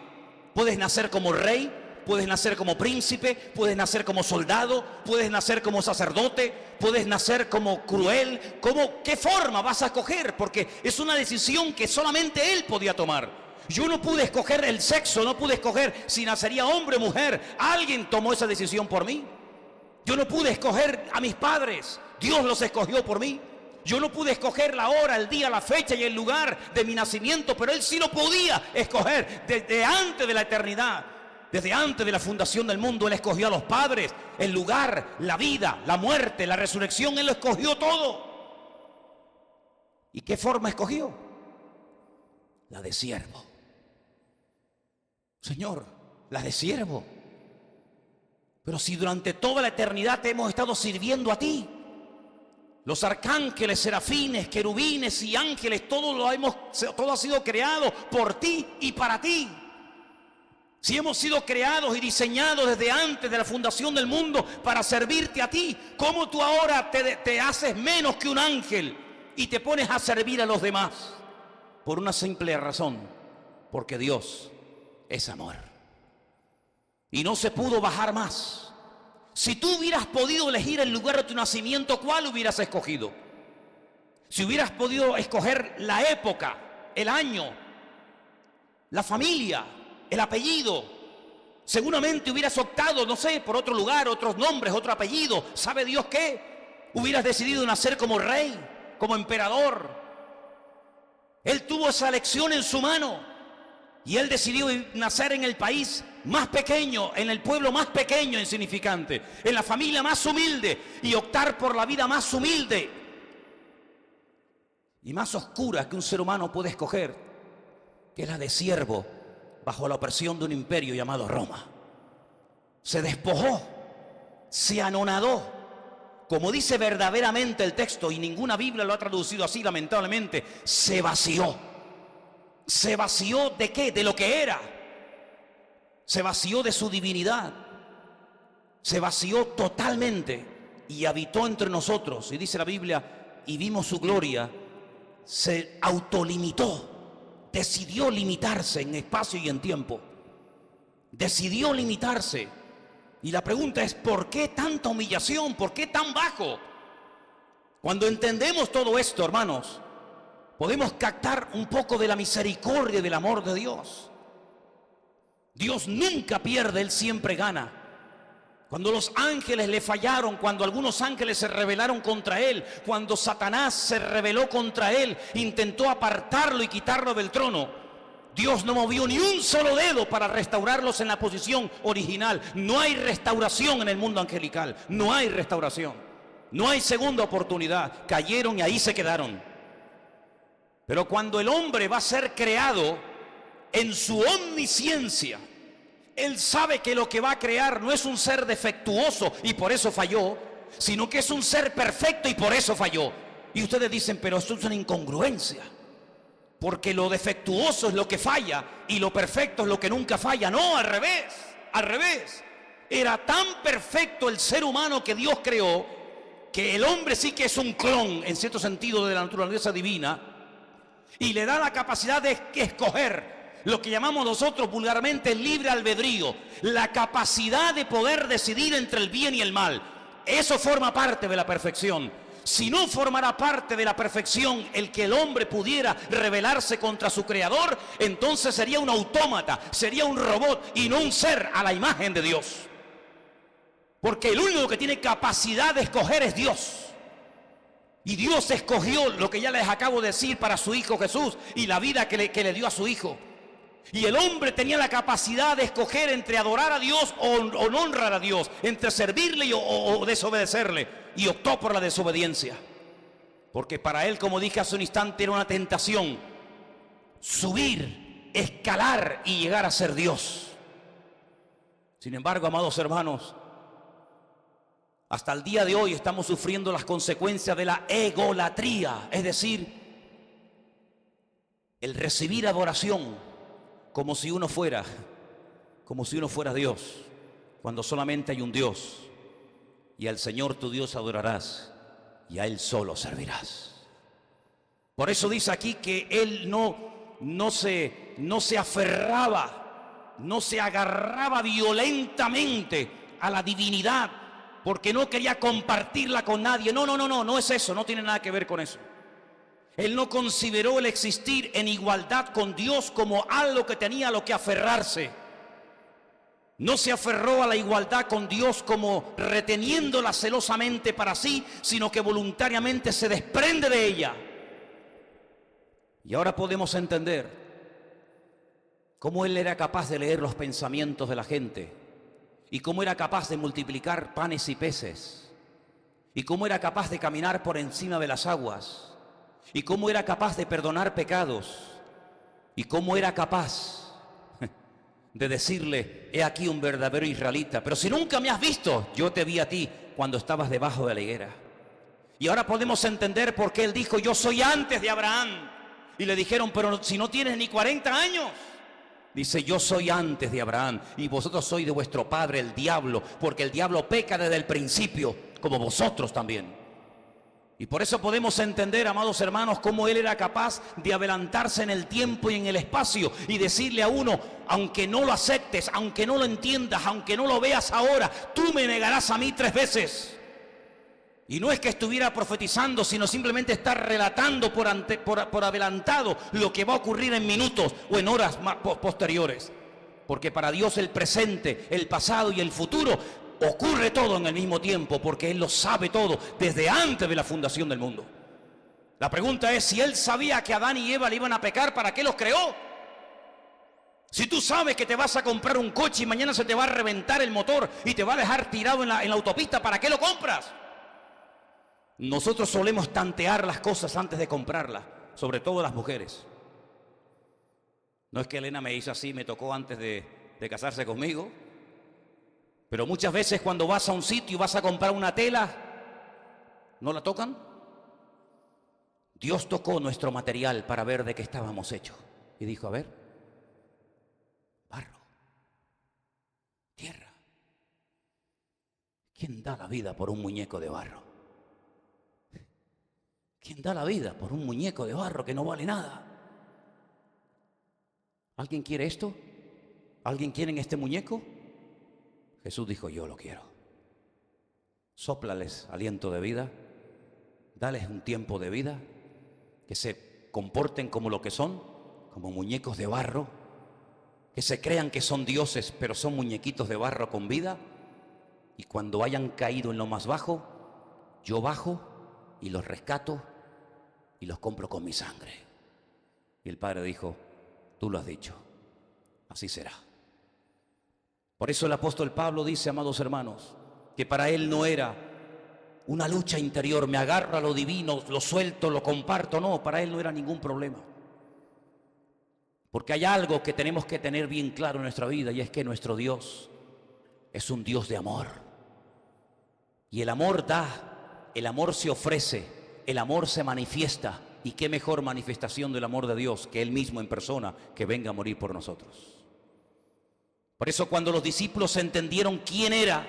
Puedes nacer como rey, puedes nacer como príncipe, puedes nacer como soldado, puedes nacer como sacerdote, puedes nacer como cruel. ¿Qué forma vas a escoger? Porque es una decisión que solamente Él podía tomar. Yo no pude escoger el sexo, no pude escoger si nacería hombre o mujer. Alguien tomó esa decisión por mí. Yo no pude escoger a mis padres, Dios los escogió por mí. Yo no pude escoger la hora, el día, la fecha y el lugar de mi nacimiento, pero Él sí lo podía escoger desde antes de la eternidad. Desde antes de la fundación del mundo, Él escogió a los padres, el lugar, la vida, la muerte, la resurrección. Él lo escogió todo. ¿Y qué forma escogió? La de siervo. Señor, la de siervo. Pero si durante toda la eternidad te hemos estado sirviendo a ti, los arcángeles, serafines, querubines y ángeles, todo ha sido creado por ti y para ti. Si hemos sido creados y diseñados desde antes de la fundación del mundo para servirte a ti, ¿cómo tú ahora te haces menos que un ángel y te pones a servir a los demás? Por una simple razón, porque Dios es amor. Y no se pudo bajar más. Si tú hubieras podido elegir el lugar de tu nacimiento, ¿cuál hubieras escogido? Si hubieras podido escoger la época, el año, la familia, el apellido, seguramente hubieras optado, no sé, por otro lugar, otros nombres, otro apellido. ¿Sabe Dios qué? Hubieras decidido nacer como rey, como emperador. Él tuvo esa elección en su mano y Él decidió nacer en el país más pequeño, en el pueblo más pequeño, insignificante, en la familia más humilde, y optar por la vida más humilde y más oscura que un ser humano puede escoger, que es la de siervo bajo la opresión de un imperio llamado Roma. Se despojó, se anonadó, como dice verdaderamente el texto, y ninguna Biblia lo ha traducido así, lamentablemente. Se vació. ¿Se vació de qué? De lo que era. Se vació de su divinidad. Se vació totalmente y habitó entre nosotros. Y dice la Biblia, y vimos su gloria. Se autolimitó. Decidió limitarse en espacio y en tiempo. Decidió limitarse. Y la pregunta es, ¿por qué tanta humillación? ¿Por qué tan bajo? Cuando entendemos todo esto, hermanos, podemos captar un poco de la misericordia y del amor de Dios. Dios nunca pierde, Él siempre gana. Cuando los ángeles le fallaron, cuando algunos ángeles se rebelaron contra él, cuando Satanás se rebeló contra él, intentó apartarlo y quitarlo del trono, Dios no movió ni un solo dedo para restaurarlos en la posición original. No hay restauración en el mundo angelical, no hay restauración, no hay segunda oportunidad. Cayeron y ahí se quedaron. Pero cuando el hombre va a ser creado en su omnisciencia, él sabe que lo que va a crear no es un ser defectuoso y por eso falló, sino que es un ser perfecto y por eso falló. Y ustedes dicen, pero esto es una incongruencia, porque lo defectuoso es lo que falla y lo perfecto es lo que nunca falla. No, al revés, al revés. Era tan perfecto el ser humano que Dios creó, que el hombre sí que es un clon en cierto sentido de la naturaleza divina, y le da la capacidad de escoger lo que llamamos nosotros vulgarmente el libre albedrío, la capacidad de poder decidir entre el bien y el mal. Eso forma parte de la perfección. Si no formara parte de la perfección el que el hombre pudiera rebelarse contra su creador, entonces sería un autómata, sería un robot y no un ser a la imagen de Dios. Porque el único que tiene capacidad de escoger es Dios. Y Dios escogió lo que ya les acabo de decir para su Hijo Jesús y la vida que le dio a su Hijo. Y el hombre tenía la capacidad de escoger entre adorar a Dios o no honrar a Dios, entre servirle o desobedecerle, y optó por la desobediencia. Porque para él, como dije hace un instante, era una tentación subir, escalar y llegar a ser Dios. Sin embargo, amados hermanos, hasta el día de hoy estamos sufriendo las consecuencias de la egolatría, es decir, el recibir adoración como si uno fuera Dios, cuando solamente hay un Dios, y al Señor tu Dios adorarás y a Él solo servirás. Por eso dice aquí que Él no se aferraba, no se agarraba violentamente a la divinidad, porque no quería compartirla con nadie. No es eso, no tiene nada que ver con eso. Él no consideró el existir en igualdad con Dios como algo que tenía a lo que aferrarse. No se aferró a la igualdad con Dios como reteniéndola celosamente para sí, sino que voluntariamente se desprende de ella. Y ahora podemos entender cómo Él era capaz de leer los pensamientos de la gente, y cómo era capaz de multiplicar panes y peces, y cómo era capaz de caminar por encima de las aguas, y cómo era capaz de perdonar pecados, y cómo era capaz de decirle, he aquí un verdadero israelita, pero si nunca me has visto, yo te vi a ti cuando estabas debajo de la higuera. Y ahora podemos entender por qué Él dijo, yo soy antes de Abraham. Y le dijeron, pero si no tienes ni 40 años. Dice, yo soy antes de Abraham y vosotros sois de vuestro padre el diablo, porque el diablo peca desde el principio, como vosotros también. Y por eso podemos entender, amados hermanos, cómo Él era capaz de adelantarse en el tiempo y en el espacio y decirle a uno, aunque no lo aceptes, aunque no lo entiendas, aunque no lo veas ahora, tú me negarás a mí 3 veces. Y no es que estuviera profetizando, sino simplemente está relatando por adelantado lo que va a ocurrir en minutos o en horas posteriores. Porque para Dios el presente, el pasado y el futuro ocurre todo en el mismo tiempo, porque Él lo sabe todo desde antes de la fundación del mundo. La pregunta es, si Él sabía que Adán y Eva le iban a pecar, ¿para qué los creó? Si tú sabes que te vas a comprar un coche y mañana se te va a reventar el motor y te va a dejar tirado en la autopista, ¿para qué lo compras? Nosotros solemos tantear las cosas antes de comprarlas, sobre todo las mujeres. No es que Elena me hizo así, me tocó antes de casarse conmigo. Pero muchas veces cuando vas a un sitio y vas a comprar una tela, ¿no la tocan? Dios tocó nuestro material para ver de qué estábamos hechos. Y dijo, a ver, barro, tierra. ¿Quién da la vida por un muñeco de barro? ¿Quién da la vida por un muñeco de barro que no vale nada? ¿Alguien quiere esto? ¿Alguien quiere este muñeco? Jesús dijo, yo lo quiero. Sóplales aliento de vida, dales un tiempo de vida, que se comporten como lo que son, como muñecos de barro, que se crean que son dioses, pero son muñequitos de barro con vida, Y cuando hayan caído en lo más bajo, yo bajo y los rescato y los compro con mi sangre. Y el Padre dijo, tú lo has dicho, así será. Por eso el apóstol Pablo dice, amados hermanos, que para él no era una lucha interior, me agarro a lo divino, lo suelto, lo comparto. No, para él no era ningún problema. Porque hay algo que tenemos que tener bien claro en nuestra vida, y es que nuestro Dios es un Dios de amor. Y el amor da, el amor se ofrece, el amor se manifiesta. Y qué mejor manifestación del amor de Dios que Él mismo en persona, que venga a morir por nosotros. Por eso cuando los discípulos entendieron quién era,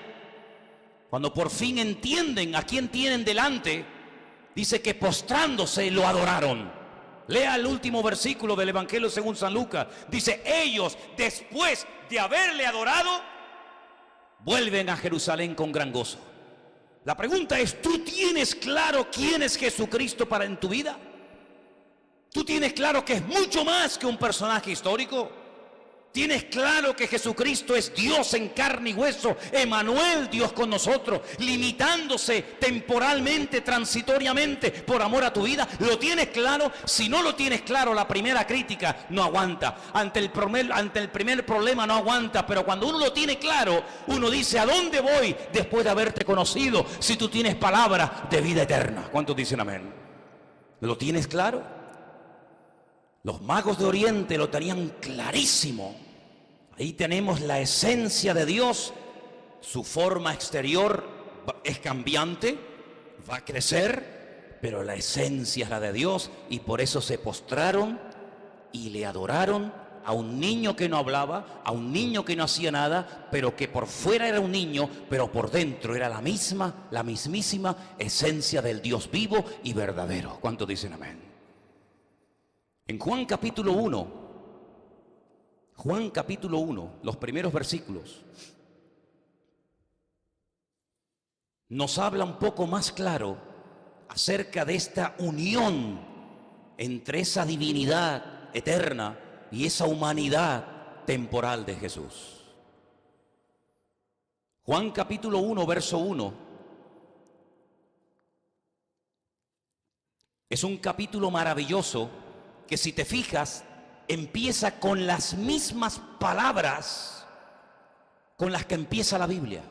cuando por fin entienden a quién tienen delante, dice que postrándose lo adoraron. Lea el último versículo del Evangelio según San Lucas. Dice, ellos después de haberle adorado, vuelven a Jerusalén con gran gozo. La pregunta es, ¿tú tienes claro quién es Jesucristo para en tu vida? ¿Tú tienes claro que es mucho más que un personaje histórico? ¿Tienes claro que Jesucristo es Dios en carne y hueso, Emmanuel, Dios con nosotros, limitándose temporalmente, transitoriamente, por amor a tu vida? ¿Lo tienes claro? Si no lo tienes claro, la primera crítica no aguanta. Ante el primer problema no aguanta, pero cuando uno lo tiene claro, uno dice, ¿a dónde voy después de haberte conocido si tú tienes palabra de vida eterna? ¿Cuántos dicen amén? ¿Lo tienes claro? Los magos de Oriente lo tenían clarísimo. Ahí tenemos la esencia de Dios. Su forma exterior es cambiante, va a crecer, pero la esencia es la de Dios. Y por eso se postraron y le adoraron a un niño que no hablaba, a un niño que no hacía nada, pero que por fuera era un niño, pero por dentro era la mismísima esencia del Dios vivo y verdadero. ¿Cuántos dicen amén? En Juan capítulo 1, los primeros versículos, nos habla un poco más claro acerca de esta unión entre esa divinidad eterna y esa humanidad temporal de Jesús. Juan capítulo 1, verso 1. Es un capítulo maravilloso que, si te fijas, empieza con las mismas palabras con las que empieza la Biblia.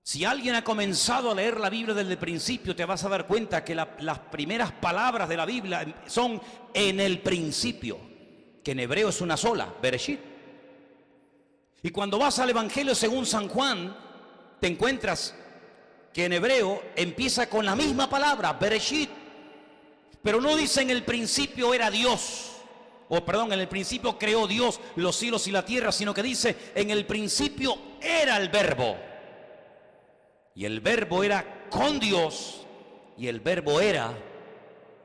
Si alguien ha comenzado a leer la Biblia desde el principio, te vas a dar cuenta que las primeras palabras de la Biblia son en el principio, que en hebreo es una sola, Bereshit. Y cuando vas al Evangelio según San Juan, te encuentras que en hebreo empieza con la misma palabra, Bereshit. Pero no dice en el principio era Dios, en el principio creó Dios los cielos y la tierra, sino que dice en el principio era el Verbo. Y el Verbo era con Dios y el Verbo era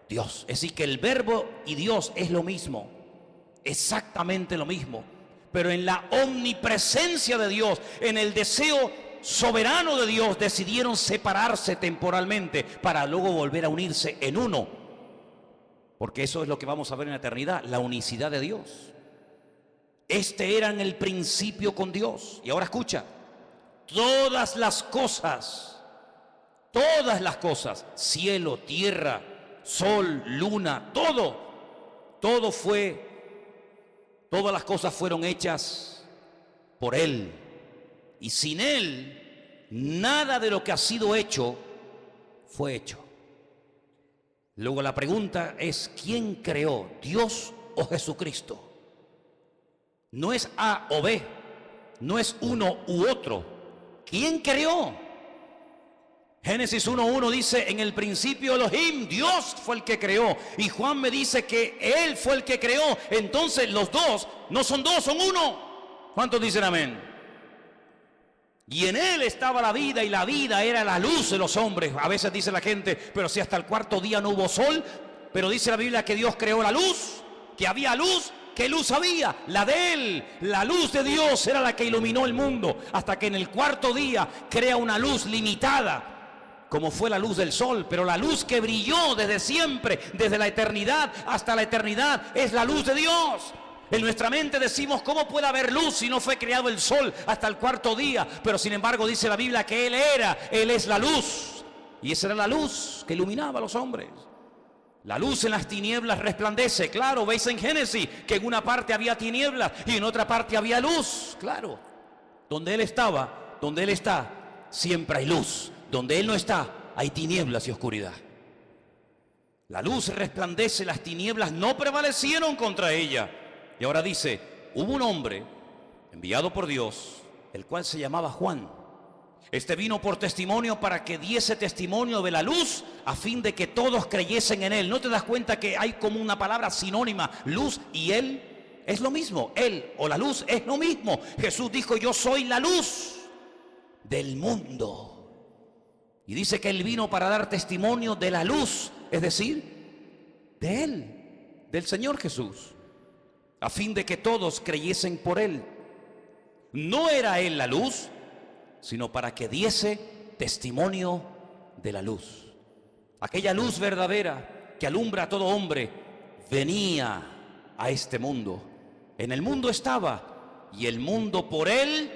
Dios. Es decir, que el Verbo y Dios es lo mismo, exactamente lo mismo. Pero en la omnipresencia de Dios, en el deseo soberano de Dios, decidieron separarse temporalmente para luego volver a unirse en uno. Porque eso es lo que vamos a ver en la eternidad, la unicidad de Dios. Este era en el principio con Dios. Y ahora escucha, todas las cosas, cielo, tierra, sol, luna, todas las cosas fueron hechas por Él. Y sin Él, nada de lo que ha sido hecho fue hecho. Luego la pregunta es, ¿quién creó? ¿Dios o Jesucristo? No es A o B, no es uno u otro. ¿Quién creó? Génesis 1:1 dice, en el principio Elohim, Dios fue el que creó. Y Juan me dice que Él fue el que creó. Entonces los dos no son dos, son uno. ¿Cuántos dicen amén? Y en Él estaba la vida, y la vida era la luz de los hombres. A veces dice la gente, pero si hasta el cuarto día no hubo sol. Pero dice la Biblia que Dios creó la luz, que había luz. ¿Qué luz había? La de Él. La luz de Dios era la que iluminó el mundo, hasta que en el cuarto día crea una luz limitada, como fue la luz del sol. Pero la luz que brilló desde siempre, desde la eternidad hasta la eternidad, es la luz de Dios. En nuestra mente decimos, ¿cómo puede haber luz si no fue creado el sol hasta el cuarto día? Pero sin embargo dice la Biblia que Él es la luz. Y esa era la luz que iluminaba a los hombres. La luz en las tinieblas resplandece. Claro, veis en Génesis que en una parte había tinieblas y en otra parte había luz. Claro, donde Él estaba, donde Él está, siempre hay luz. Donde Él no está, hay tinieblas y oscuridad. La luz resplandece, las tinieblas no prevalecieron contra ella. Y ahora dice, hubo un hombre enviado por Dios, el cual se llamaba Juan. Este vino por testimonio para que diese testimonio de la luz, a fin de que todos creyesen en él. ¿No te das cuenta que hay como una palabra sinónima, luz y él? Es lo mismo, él o la luz es lo mismo. Jesús dijo, yo soy la luz del mundo. Y dice que él vino para dar testimonio de la luz, es decir, de él, del Señor Jesús, a fin de que todos creyesen por él. No era él la luz, sino para que diese testimonio de la luz. Aquella luz verdadera que alumbra a todo hombre venía a este mundo. En el mundo estaba y el mundo por él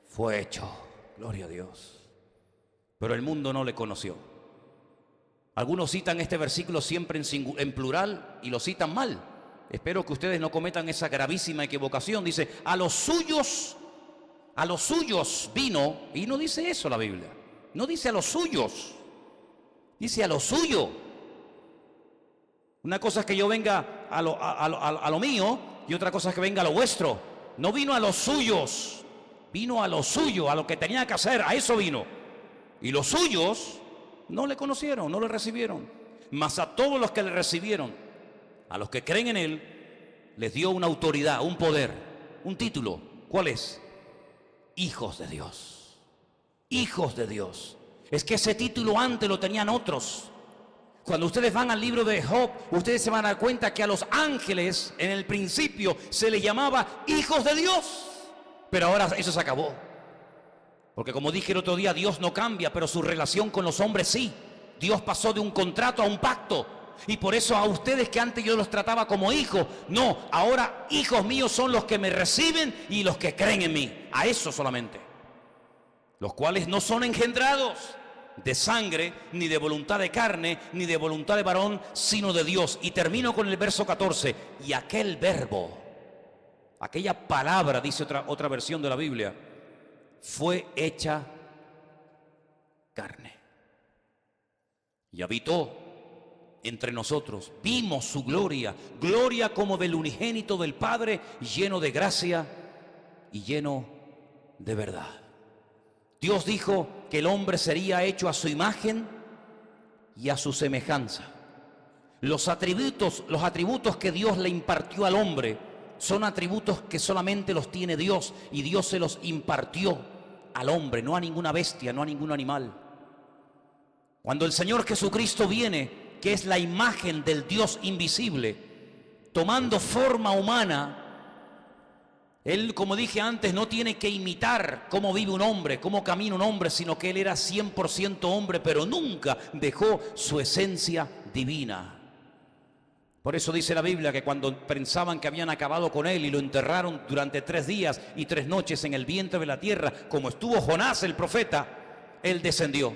fue hecho. Gloria a Dios. Pero el mundo no le conoció. Algunos citan este versículo siempre en plural y lo citan mal. Espero que ustedes no cometan esa gravísima equivocación. Dice, a los suyos vino, y no dice eso la Biblia. No dice a los suyos, dice a lo suyo. Una cosa es que yo venga a lo mío y otra cosa es que venga a lo vuestro. No vino a los suyos, vino a lo suyo, a lo que tenía que hacer, a eso vino. Y los suyos no le conocieron, no le recibieron. Mas a todos los que le recibieron, a los que creen en él, les dio una autoridad, un poder, un título. ¿Cuál es? Hijos de Dios. Hijos de Dios. Es que ese título antes lo tenían otros. Cuando ustedes van al libro de Job, ustedes se van a dar cuenta que a los ángeles en el principio se les llamaba hijos de Dios. Pero ahora eso se acabó. Porque como dije el otro día, Dios no cambia, pero su relación con los hombres sí. Dios pasó de un contrato a un pacto. Y por eso a ustedes que antes yo los trataba como hijos, no, ahora hijos míos son los que me reciben y los que creen en mí. A eso solamente. Los cuales no son engendrados de sangre, ni de voluntad de carne, ni de voluntad de varón, sino de Dios. Y termino con el verso 14. Y aquel verbo, aquella palabra, dice otra versión de la Biblia, fue hecha carne. Y habitó entre nosotros. Vimos su gloria, gloria como del unigénito del Padre, lleno de gracia y lleno de verdad. Dios dijo que el hombre sería hecho a su imagen y a su semejanza. Los atributos que Dios le impartió al hombre son atributos que solamente los tiene Dios, y Dios se los impartió al hombre, no a ninguna bestia, no a ningún animal. Cuando el Señor Jesucristo viene, que es la imagen del Dios invisible, tomando forma humana, Él, como dije antes, no tiene que imitar cómo vive un hombre, cómo camina un hombre, sino que Él era 100% hombre, pero nunca dejó su esencia divina. Por eso dice la Biblia que cuando pensaban que habían acabado con Él y lo enterraron durante 3 días y 3 noches en el vientre de la tierra, como estuvo Jonás el profeta, Él descendió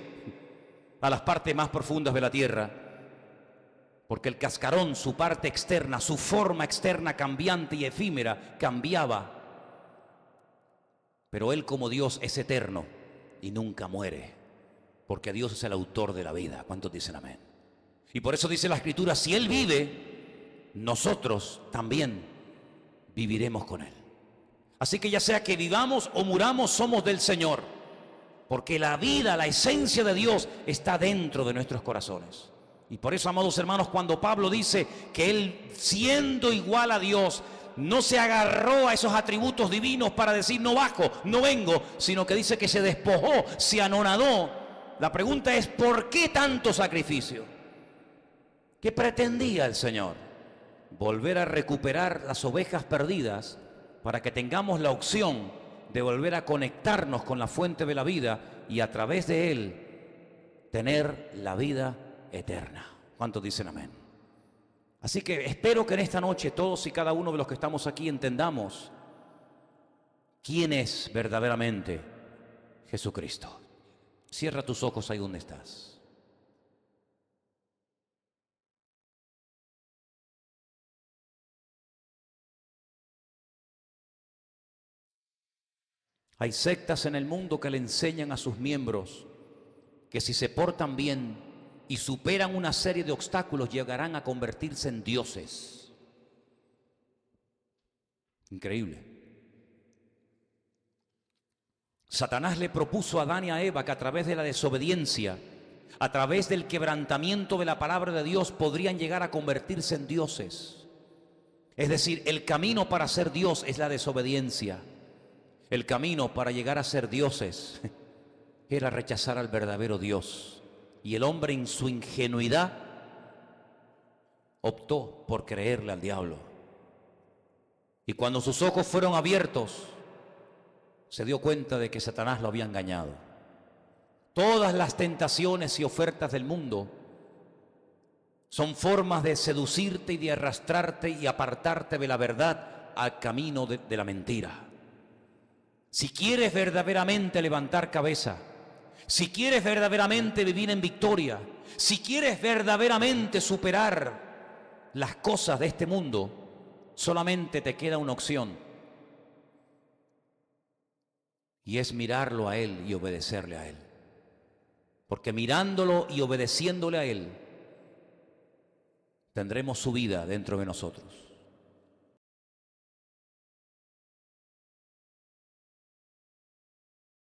a las partes más profundas de la tierra. Porque el cascarón, su parte externa, su forma externa cambiante y efímera, cambiaba. Pero Él como Dios es eterno y nunca muere. Porque Dios es el autor de la vida. ¿Cuántos dicen amén? Y por eso dice la Escritura, si Él vive, nosotros también viviremos con Él. Así que ya sea que vivamos o muramos, somos del Señor. Porque la vida, la esencia de Dios está dentro de nuestros corazones. Y por eso, amados hermanos, cuando Pablo dice que Él, siendo igual a Dios, no se agarró a esos atributos divinos para decir no bajo, no vengo, sino que dice que se despojó, se anonadó. La pregunta es, ¿por qué tanto sacrificio? ¿Qué pretendía el Señor? Volver a recuperar las ovejas perdidas para que tengamos la opción de volver a conectarnos con la fuente de la vida y a través de Él tener la vida eterna. ¿Cuántos dicen amén? Así que espero que en esta noche todos y cada uno de los que estamos aquí entendamos quién es verdaderamente Jesucristo. Cierra tus ojos ahí donde estás. Hay sectas en el mundo que le enseñan a sus miembros que si se portan bien y superan una serie de obstáculos, llegarán a convertirse en dioses. Increíble. Satanás le propuso a Adán y a Eva que a través de la desobediencia, a través del quebrantamiento de la palabra de Dios, podrían llegar a convertirse en dioses. Es decir, el camino para ser Dios es la desobediencia. El camino para llegar a ser dioses era rechazar al verdadero Dios. Y el hombre en su ingenuidad optó por creerle al diablo. Y cuando sus ojos fueron abiertos, se dio cuenta de que Satanás lo había engañado. Todas las tentaciones y ofertas del mundo son formas de seducirte y de arrastrarte y apartarte de la verdad al camino de la mentira. Si quieres verdaderamente levantar cabeza, si quieres verdaderamente vivir en victoria, si quieres verdaderamente superar las cosas de este mundo, solamente te queda una opción. Y es mirarlo a Él y obedecerle a Él. Porque mirándolo y obedeciéndole a Él, tendremos su vida dentro de nosotros.